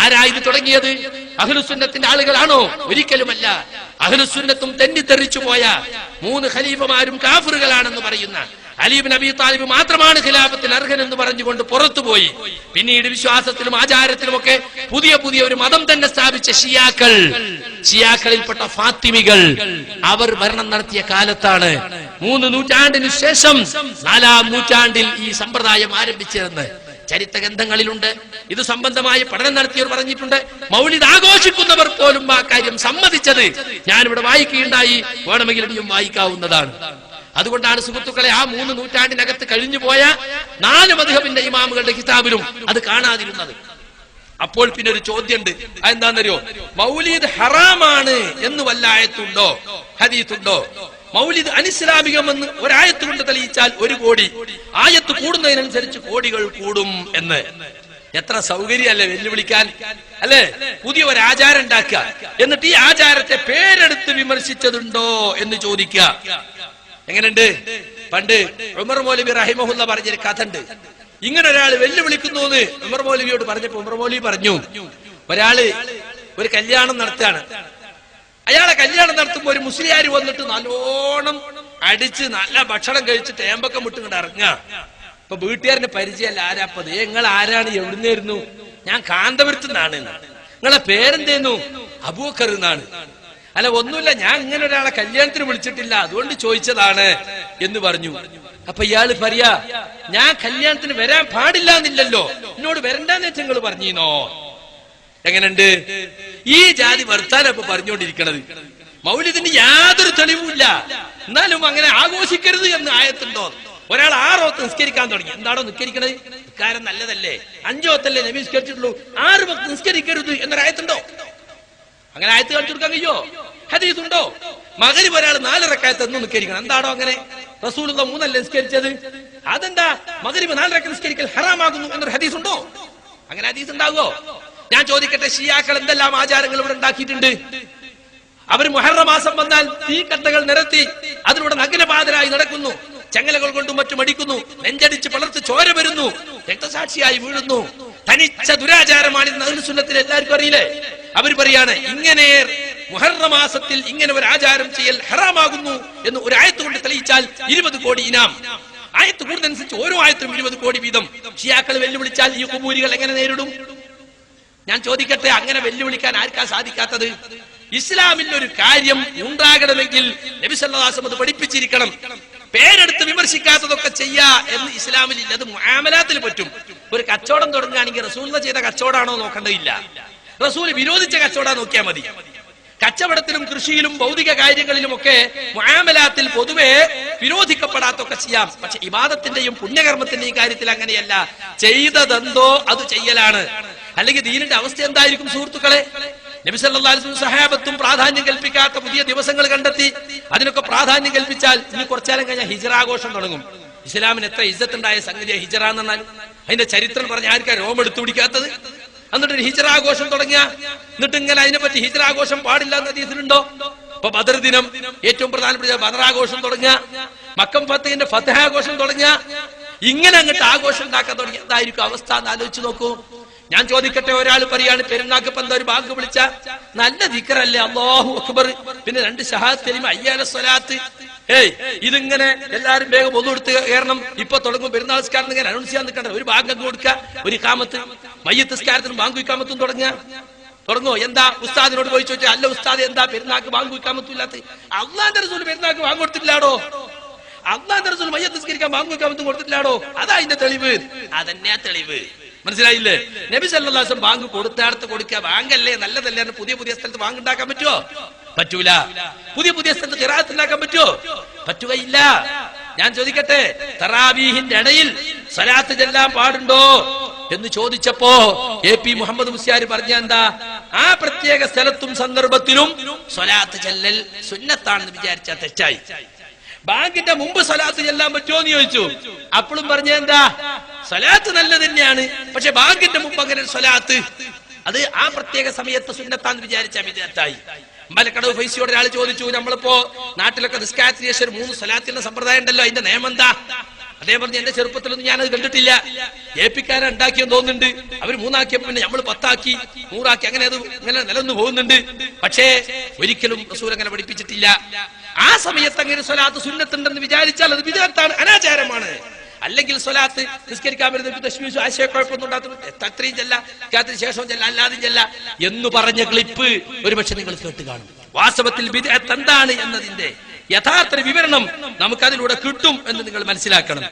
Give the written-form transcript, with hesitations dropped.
ആരാ ഇത് തുടങ്ങിയത്? അഹ്ലുസുന്നത്തിന്റെ ആളുകളാണോ? ഒരിക്കലുമല്ല. അഹ്ലുസുന്നത്തും തെന്നിത്തെറിച്ചു പോയ 3 ഖലീഫമാരും കാഫിറുകളാണെന്ന് പറയുന്ന അലി ഇബ്നു അബീ താലിബ് മാത്രമാണ് ഖിലാഫത്തിന് അർഹനെന്ന് പറഞ്ഞുകൊണ്ട് പുറത്തുപോയി. പിന്നീട് വിശ്വാസത്തിലും ആചാരത്തിലുമൊക്കെ പുതിയ ഒരു മതം തന്നെ സ്ഥാപിച്ച ഷിയാക്കളിൽപ്പെട്ട ഫാത്തിമികൾ അവർ ഭരണം നടത്തിയ കാലത്താണ് 3 നൂറ്റാണ്ടിനു ശേഷം 4-ാം നൂറ്റാണ്ടിൽ ഈ സമ്പ്രദായം ആരംഭിച്ചതെന്ന് ചരിത്ര ഗ്രന്ഥങ്ങളിലുണ്ട്. ഇത് സംബന്ധമായി പഠനം നടത്തിയവർ പറഞ്ഞിട്ടുണ്ട്. മൗലിദ് ആഘോഷിക്കുന്നവർ പോലും ആ കാര്യം സമ്മതിച്ചത് ഞാനിവിടെ വായിക്കുകയുണ്ടായി. വേണമെങ്കിൽ ഇനിയും വായിക്കാവുന്നതാണ്. അതുകൊണ്ടാണ് സുഹൃത്തുക്കളെ ആ 3 നൂറ്റാണ്ടിനകത്ത് കഴിഞ്ഞു പോയ 4 മദ്ഹബിന്റെ ഇമാമുകളുടെ കിതാബിലും അത് കാണാതിരുന്നത്. അപ്പോൾ പിന്നെ ഒരു ചോദ്യമുണ്ട്. അതെന്താണെന്നറിയോ? മൗലിദ് ഹറാമാണ് എന്ന് വല്ല ആയത്തുണ്ടോ, ഹദീസുണ്ടോ? മൗലിദ് അനിസ്ലാമികമെന്ന് ഒരായത്ത് കൊണ്ട് തെളിയിച്ചാൽ 1 കോടി, ആയത്ത് കൂടുന്നതിനനുസരിച്ച് കോടികൾ കൂടും എന്ന്. എത്ര സൗകര്യമല്ലേ വെല്ലുവിളിക്കാൻ, അല്ലെ? പുതിയ ഒരു ആചാരം ഉണ്ടാക്കുക, എന്നിട്ട് ഈ ആചാരത്തെ പേരെടുത്ത് വിമർശിച്ചതുണ്ടോ എന്ന് ചോദിക്കുക. എങ്ങനെയുണ്ട്? പണ്ട് ഉമർ മൗലവി റഹിമഹുല്ല പറഞ്ഞൊരു കഥ ഉണ്ട്. ഇങ്ങനെ ഒരാൾ വെല്ലുവിളിക്കുന്നു എന്ന് ഉമർ മൗലവിയോട് പറഞ്ഞപ്പോ ഉമർ മൗലവി പറഞ്ഞു, ഒരാള് ഒരു കല്യാണം നടത്തുകയാണ്. അയാളെ കല്യാണം നടത്തുമ്പോ ഒരു മുസ്ലിയാർ വന്നിട്ട് നല്ലോണം അടിച്ച് നല്ല ഭക്ഷണം കഴിച്ച് തേമ്പക്കം വിട്ടുകൊണ്ട് ഇറങ്ങുക. ഇപ്പൊ വീട്ടുകാരന്റെ പരിചയമല്ല. ആരാപ്പത്? നിങ്ങൾ ആരാണ്? എവിടുന്നായിരുന്നു? ഞാൻ കാന്തപുരത്ത് നിന്നാണ്. നിങ്ങളെ പേരെന്തേന്നു? അബൂബക്കർ എന്നാണ്. അല്ല, ഒന്നുമില്ല, ഞാൻ ഇങ്ങനെ ഒരാളെ കല്യാണത്തിന് വിളിച്ചിട്ടില്ല, അതുകൊണ്ട് ചോദിച്ചതാണ് എന്ന് പറഞ്ഞു. അപ്പൊ ഇയാള് പറയാ, ഞാൻ കല്യാണത്തിന് വരാൻ പാടില്ല എന്നില്ലല്ലോ, എന്നോട് വരണ്ടെന്ന് വെച്ചാൽ നിങ്ങൾ പറഞ്ഞീന്നോ? എങ്ങനെയുണ്ട് ഈ ജാതി വർത്താനം ഇപ്പൊ പറഞ്ഞുകൊണ്ടിരിക്കണത്? മൗലിദിന് യാതൊരു തെളിവുമില്ല, എന്നാലും അങ്ങനെ ആഘോഷിക്കരുത് എന്ന് ആയത്തുണ്ടോ? ഒരാൾ 6 വക്ത് നിസ്കരിക്കാൻ തുടങ്ങി. എന്താണോ നിസ്കരിക്കണത്? നിസ്കാരം നല്ലതല്ലേ, 5 വക്തല്ലേ നബി നിസ്കരിച്ചിട്ടുള്ളൂ, 6 വക്ത് നിസ്കരിക്കരുത് എന്നൊരായത്തുണ്ടോ? അങ്ങനെ ആയത്ത് കാണിച്ചു കൊടുക്കാൻ കഴിയോ? ഹദീസുണ്ടോ? മഗ്രിബ് ഒരാൾ 4 റക്അത്ത് എന്ന് നിസ്കരിക്കണം. എന്താണോ അങ്ങനെ? റസൂലുള്ളാഹി 3 അല്ലേ നിസ്കരിച്ചത്? അതെന്താ മഗ്രിബ് 4 റക്അത്ത് നിസ്കരിക്കൽ ഹറാമാകുന്നു എന്നൊരു ഹദീസ് ഉണ്ടോ? അങ്ങനെ ഹദീസ് ഉണ്ടാവോ? ഞാൻ ചോദിക്കട്ടെ, ഷിയാക്കൾ എന്തെല്ലാം ആചാരങ്ങൾ ഇവിടെ ഉണ്ടാക്കിയിട്ടുണ്ട്? അവർ മുഹറം മാസം വന്നാൽ തീക്കട്ടകൾ നിരത്തി അതിലൂടെ നഗ്നപാതരായി നടക്കുന്നു, ചങ്ങലകൾ കൊണ്ടും മറ്റും അടിക്കുന്നു, നെഞ്ചടിച്ച് പളർത്ത് ചോര വരുന്നു, രക്തസാക്ഷിയായി വീഴുന്നു. തനിച്ച ദുരാചാരമാണ് അഹ്ലുസുന്നത്തിൽ എല്ലാവർക്കും അറിയില്ലേ? അവർ പറയാണ് ഇങ്ങനെ മുഹറം മാസത്തിൽ ഇങ്ങനെ ഒരു ആചാരം ചെയ്യൽ ഹറാമാകുന്നു എന്ന് ഒരു ആയത്ത് കൊണ്ട് തെളിയിച്ചാൽ 20 കോടി ഇനാം. ആയത്ത് കൂടുന്നതനുസരിച്ച് ഓരോ ആയത്തും 20 കോടി വീതം. ഷിയാക്കൾ വെല്ലുവിളിച്ചാൽ ഈ ഖുബൂരികൾ എങ്ങനെ നേരിടും? ഞാൻ ചോദിക്കട്ടെ, അങ്ങനെ വെല്ലുവിളിക്കാൻ ആർക്കാ സാധിക്കാത്തത്? ഇസ്ലാമിൽ ഒരു കാര്യം ഉണ്ടാകണമെങ്കിൽ നബി സല്ലല്ലാഹു അലൈഹി വസല്ലം അത് പഠിപ്പിച്ചിരിക്കണം. പേരെടുത്ത് വിമർശിക്കാത്തതൊക്കെ ചെയ്യാ എന്ന് ഇസ്ലാമിൽ ഇല്ല. അത് മുആമലാത്തിൽ പറ്റും. ഒരു കച്ചവടം തുടങ്ങുകയാണെങ്കിൽ റസൂലുള്ളാഹി ചെയ്ത കച്ചവടമാണോ നോക്കേണ്ടതില്ല, റസൂൽ വിരോധിച്ച കച്ചവടം നോക്കിയാൽ മതി. കച്ചവടത്തിലും കൃഷിയിലും ഭൗതിക കാര്യങ്ങളിലുമൊക്കെ മുആമലാത്തിൽ പൊതുവെ വിരോധിക്കപ്പെടാത്തൊക്കെ ചെയ്യാം. പക്ഷെ ഇബാദത്തിന്റെയും പുണ്യകർമ്മത്തിന്റെയും കാര്യത്തിൽ അങ്ങനെയല്ല. ചെയ്തതെന്തോ അത് ചെയ്യലാണ്. അല്ലെങ്കിൽ ദീനിന്റെ അവസ്ഥ എന്തായിരിക്കും സുഹൃത്തുക്കളെ? നബി സല്ലല്ലാഹു അലൈഹി വസല്ലം സഹാബത്തും പ്രാധാന്യം കൽപ്പിക്കാത്ത പുതിയ ദിവസങ്ങൾ കണ്ടെത്തി അതിനൊക്കെ പ്രാധാന്യം കൽപ്പിച്ചാൽ ഇനി കുറച്ചാലും കഴിഞ്ഞാൽ ഹിജ്റാഘോഷം തുടങ്ങും. ഇസ്ലാമിന് എത്ര ഇസ്സത്തുണ്ടായ സംഗതിയാ ഹിജ്റ എന്ന് പറഞ്ഞാൽ. അതിന്റെ ചരിത്രം പറഞ്ഞ ആർക്കാ രോമം എടുത്തു പിടിക്കാത്തത്? എന്നിട്ട് ഒരു ഹിജ്റാഘോഷം തുടങ്ങിയ, എന്നിട്ട് ഇങ്ങനെ അതിനെപ്പറ്റി ഹിജ്റാഘോഷം പാടില്ല എന്ന ഹദീസിലുണ്ടോ? ഇപ്പൊ ബദർ ദിനം ഏറ്റവും പ്രധാനപ്പെട്ട ബദറാഘോഷം തുടങ്ങിയ, മക്കം ഫത്തഹിന്റെ ഫതഹാഘോഷം തുടങ്ങിയ, ഇങ്ങനെ അങ്ങോട്ട് ആഘോഷം ഉണ്ടാക്കാൻ തുടങ്ങി. എന്തായിരിക്കും അവസ്ഥ എന്ന് ആലോചിച്ച് നോക്കൂ. ഞാൻ ചോദിക്കട്ടെ, ഒരാൾ പറയാണ് പെരുന്നാക്ക് എന്താ ഒരു ബാങ്ക് വിളിച്ച നല്ല ദിക്റല്ലേ അല്ലാഹു അക്ബർ, പിന്നെ 2 ശഹാദത്ത് കലിമ അയ്യാല സ്വലാത്ത്, ഇതിങ്ങനെ എല്ലാരും വേഗം ഒന്നു കൊടുത്ത് കയറണം. ഇപ്പൊ തുടങ്ങും പെരുന്നാൾ നിസ്കാരം ഇങ്ങനെ അനൗൺസ് ചെയ്യാൻ നിൽക്കണ്ട. ഒരു ബാങ്ക് കൊടുക്കുക, ഒരു ഇഖാമത്ത്, മയ്യത്ത് നിസ്കാരത്തിനും ബാങ്ക് ഇഖാമത്തും തുടങ്ങുമോ? എന്താ ഉസ്താദിനോട് പോയി ചോദിച്ചാൽ, അല്ല ഉസ്താദ് എന്താ പെരുന്നാക്ക് ബാങ്ക് ഇഖാമത്തും ഇല്ലാത്ത? അള്ളാന്റെ റസൂൽ പെരുന്നാക്ക് ബാങ്ക് കൊടുത്തിട്ടില്ലാടോ, അള്ളാന്റെ റസൂൽ മയ്യത്ത് നിസ്കരിക്കാൻ ബാങ്ക് ഇഖാമത്തും കൊടുത്തിട്ടില്ലാടോ. അതാ അതിന്റെ തെളിവ്. അതന്നെയാ തെളിവ്. മനസ്സിലായില്ലേ? നബി സല്ലല്ലാഹു അലൈഹി വസല്ലം ബാങ്ക് കൊടുത്താടത്ത് കൊടുക്കുക. ബാങ്കല്ലേ നല്ലതല്ലേ? പുതിയ സ്ഥലത്ത് ബാങ്ക് ഉണ്ടാക്കാൻ പറ്റുമോ? പറ്റൂല. പുതിയ സ്ഥലത്ത് ഖിറാഅത്ത് ഉണ്ടാക്കാൻ പറ്റുമോ? പറ്റുകയില്ല. ഞാൻ ചോദിക്കട്ടെ, തറാവീഹിന്റെ ഇടയിൽ സ്വലാത്ത് ചെല്ലാൻ പാടുണ്ടോ എന്ന് ചോദിച്ചപ്പോ AP മുഹമ്മദ് മുസ്ലിയാർ പറഞ്ഞ എന്താ? ആ പ്രത്യേക സ്ഥലത്തും സന്ദർഭത്തിലും സ്വലാത്ത് ചെല്ലൽ സുന്നത്താണെന്ന് വിചാരിച്ചാൽ തെറ്റായി. ബാങ്കിന്റെ മുമ്പ് സ്വലാത്ത് ചെല്ലാൻ പറ്റുമോ എന്ന് ചോദിച്ചു. അപ്പോഴും പറഞ്ഞ എന്താ? സ്വലാത്ത് നല്ലത് തന്നെയാണ്, പക്ഷെ ബാങ്കിന്റെ മുമ്പ് അങ്ങനെ സ്വലാത്ത് അത് ആ പ്രത്യേക സമയത്ത് സുന്നത്താന്ന് വിചാരിച്ചാൽ വിദഅത്തായി. മലക്കടവ് ഫൈസിയോട് ഒരാൾ ചോദിച്ചു, നമ്മളിപ്പോ നാട്ടിലൊക്കെ നിസ്കാരത്തിന് ശേഷം 3 സ്വലാത്തിന്റെ സമ്പ്രദായം ഉണ്ടല്ലോ, അതിന്റെ നിയമം എന്താ? അദ്ദേഹം പറഞ്ഞു എന്റെ ചെറുപ്പത്തിലൊന്നും ഞാനത് കണ്ടിട്ടില്ല, ഏൽപ്പിക്കാരെ ഉണ്ടാക്കിയെന്ന് തോന്നുന്നുണ്ട്, അവർ 3 ആക്കിയപ്പോ പിന്നെ നമ്മൾ 10 ആക്കി 100 ആക്കി, അങ്ങനെ അത് ഇങ്ങനെ നിലനിന്ന് പോകുന്നുണ്ട്. പക്ഷേ ഒരിക്കലും റസൂൽ അങ്ങനെ പഠിപ്പിച്ചിട്ടില്ല. ആ സമയത്ത് അങ്ങനെ സ്വലാത്ത് സുന്നത്തുണ്ടെന്ന് വിചാരിച്ചാൽ അത് വിദഅത്താണ്, അനാചാരമാണ്. അല്ലെങ്കിൽ സ്വലാത്ത് നിസ്കരിക്കാൻ വരുന്ന തശ്മീസ് ആശയക്കുഴപ്പമൊന്നും ഉണ്ടാകും, അത്രയും ചെല്ല, ശേഷം ചെല്ല, അല്ലാതെ ചെല്ല എന്ന് പറഞ്ഞ ക്ലിപ്പ് ഒരുപക്ഷെ നിങ്ങൾ കേട്ട് കാണും. വാസ്തവത്തിൽ ബിദ്അത്ത് എന്താണ് എന്നതിന്റെ യഥാർത്ഥ വിവരണം നമുക്കതിലൂടെ കിട്ടും എന്ന് നിങ്ങൾ മനസ്സിലാക്കണം.